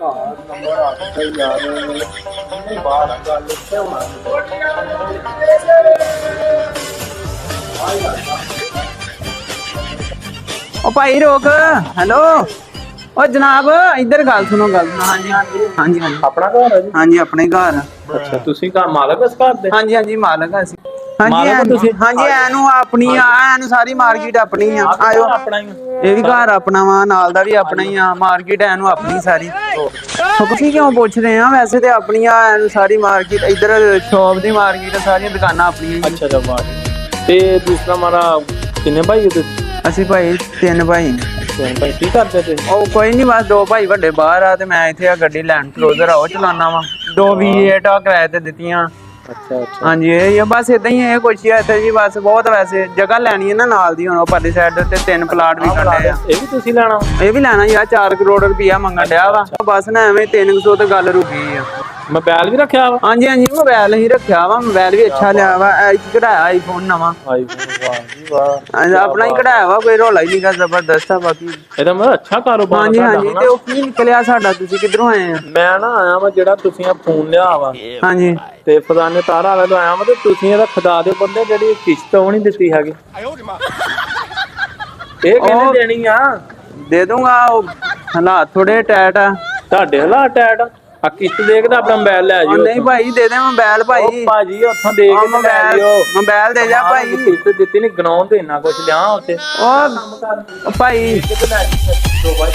Number ਆ ਗਿਆ ਯਾਰ ਨਹੀਂ ਬਾਹਰ ਆ ਗੱਲ ਇੱਥੇ ਹੋਣਾ ਉਹ ਭਾਈ ਰੋਕ। ਹੈਲੋ ਉਹ ਜਨਾਬ ਇੱਧਰ ਗੱਲ ਸੁਣੋ ਗੱਲ। ਹਾਂਜੀ ਹਾਂਜੀ ਹਾਂਜੀ ਹਾਂਜੀ ਆਪਣਾ ਘਰ ਹੈ ਜੀ? ਹਾਂਜੀ ਆਪਣੇ ਘਰ। ਅੱਛਾ ਤੁਸੀਂ ਘਰ ਮਾਲਕ ਇਸ ਘਰ ਦੇ? ਹਾਂਜੀ ਹਾਂਜੀ ਮਾਲਕ ਆ ਅਸੀਂ। ਹਾਂਜੀ ਮਾਲਕ ਤੁਸੀਂ? ਹਾਂਜੀ ਐਨੂੰ ਆਪਣੀ ਆ, ਐਨੂੰ ਸਾਰੀ ਮਾਰਕੀਟ ਆਪਣੀ ਆ। ਆਇਓ ਆਪਣਾ ਹੀ ਇਹ ਵੀ ਘਰ ਆਪਣਾ ਵਾ, ਨਾਲ ਦਾ ਵੀ ਆਪਣਾ ਹੀ ਆ। ਮਾਰਕੀਟ ਐਨੂੰ ਆਪਣੀ ਸਾਰੀ। ਤੁਸੀਂ ਕਿਉਂ ਪੁੱਛ ਰਹੇ ਆ? ਵੈਸੇ ਤੇ ਆਪਣੀ ਆ ਐਨੂੰ ਸਾਰੀ ਮਾਰਕੀਟ। ਇੱਧਰ ਸ਼ੌਪ ਦੀ ਮਾਰਕੀਟ, ਸਾਰੀਆਂ ਦੁਕਾਨਾਂ ਆਪਣੀਆਂ। ਅੱਛਾ ਅੱਛਾ ਵਾਹ। ਤੇ ਦੂਸਰਾ ਮਾਰਾ ਕਿੰਨੇ ਭਾਈ ਹੋ ਤੁਸੀਂ? ਅਸੀਂ ਭਾਈ 3 ਭਾਈ। ਭਾਈ ਕੀ ਕਰਦੇ ਤੇ? ਉਹ ਕੋਈ ਨਹੀਂ, ਬਸ 2 ਭਾਈ ਵੱਡੇ ਬਾਹਰ ਆ ਤੇ ਮੈਂ ਇੱਥੇ ਆ ਗੱਡੀ ਲੈਂਡ ਕਲੋਜ਼ਰ ਆ ਉਹ ਚਲਾਨਾ ਵਾ। 2 V8 ਆ ਕਿਰਾਏ ਤੇ ਦਿੱਤੀਆਂ। ਅੱਛਾ ਅੱਛਾ ਹਾਂਜੀ ਇਹ ਆ ਬਸ ਇਦਾਂ ਹੀ ਹੈ ਕੁਛ ਆ ਇੱਥੇ ਜੀ। ਬਸ ਬਹੁਤ ਵੈਸੇ ਜਗ੍ਹਾ ਲੈਣੀ ਹੈ ਨਾ ਨਾਲ ਦੀ। ਹੁਣ ਉਹ ਪਰਲੀ ਸਾਈਡ ਤੇ 3 ਪਲਾਟ ਵੀ ਕੱਢੇ ਆ। ਇਹ ਵੀ ਤੁਸੀਂ ਲੈਣਾ? ਇਹ ਵੀ ਲੈਣਾ ਯਾਰ। 4 ਕਰੋੜ ਰੁਪਇਆ ਮੰਗਣ ਡਿਆ ਵਾ। ਬਸ ਨਾ ਐਵੇਂ 300 ਤੇ ਗੱਲ ਰੁਕੀ ਆ। ਮੋਬਾਈਲ ਵੀ ਰੱਖਿਆ ਵਾ? ਹਾਂਜੀ ਹਾਂਜੀ ਮੋਬਾਈਲ ਹੀ ਰੱਖਿਆ ਵਾ। ਮੋਬਾਈਲ ਵੀ ਅੱਛਾ ਲਿਆ ਵਾ। ਕਢਾਇਆ ਆਈਫੋਨ ਨਵਾਂ। ਆਈਫੋਨ ਵਾਹ ਜੀ ਵਾਹ। ਆਪਣਾ ਹੀ ਕਢਾਇਆ ਵਾ। ਕੋਈ ਰੌਲਾ ਹੀ ਨਹੀਂਗਾ, ਜ਼ਬਰਦਸਤ ਆ ਬਾਕੀ। ਇਹਦਾ ਮਤਲਬ ਅੱਛਾ ਕਾਰੋਬਾਰ ਹਾਂਜੀ ਹਾਂਜੀ। ਤੇ ਉਹ ਕੀ ਨਿਕਲਿਆ ਸਾਡਾ? ਤੁਸੀਂ ਕਿੱਧਰੋਂ ਆਏ ਆ? ਮੈਂ ਨਾ ਆਇਆ ਵਾ ਜਿਹੜਾ ਤੁਸੀਂ ਆ ਫੋਨ ਲਿਆ ਵਾ ਹਾਂਜੀ ਤੇ ਫਜ਼ਾਨੇ ਤਾਰਾ ਵਾਲੇ ਤੋਂ ਆਇਆ ਵਾ। ਤੇ ਤੁਸੀਂ ਇਹਦਾ ਖੁਦਾ ਦੇ ਬੰਦੇ ਜਿਹੜੀ ਕਿਸ਼ਤ ਉਹ ਨਹੀਂ ਦਿੱਤੀ ਹੈਗੀ। ਇਹ ਕਿਹਨੇ ਦੇਣੀ ਆ? ਦੇ ਦੂੰਗਾ। ਉਹ ਹਾਲਾਤ ਥੋੜੇ ਟਾਈਟ ਆ। ਤੁਹਾਡੇ ਹਾਲਾਤ ਟੈਟ ਆ। ਕਿਸ਼ਤ ਦੇ ਕੇ ਤਾਂ ਆਪਣਾ ਮੋਬਾਈਲ ਲੈ ਜਾਓ। ਨਹੀਂ ਭਾਈ ਦੇ ਦੇ ਮੋਬਾਈਲ ਭਾਈ। ਉਹ ਭਾਜੀ ਉੱਥੋਂ ਦੇ ਕੇ ਤੇ ਲੈ ਜਿਓ। ਮੋਬਾਈਲ ਦੇ ਜਾ ਭਾਈ। ਕਿਸ਼ਤ ਦਿੱਤੀ ਨਹੀਂ ਗਨਾਉਂ ਤੇ ਇੰਨਾ ਕੁਛ ਲਿਆ ਉੱਥੇ। ਉਹ ਭਾਈ ਕਿਤੇ ਲੈ ਜੀ 2 ਬਾਈ।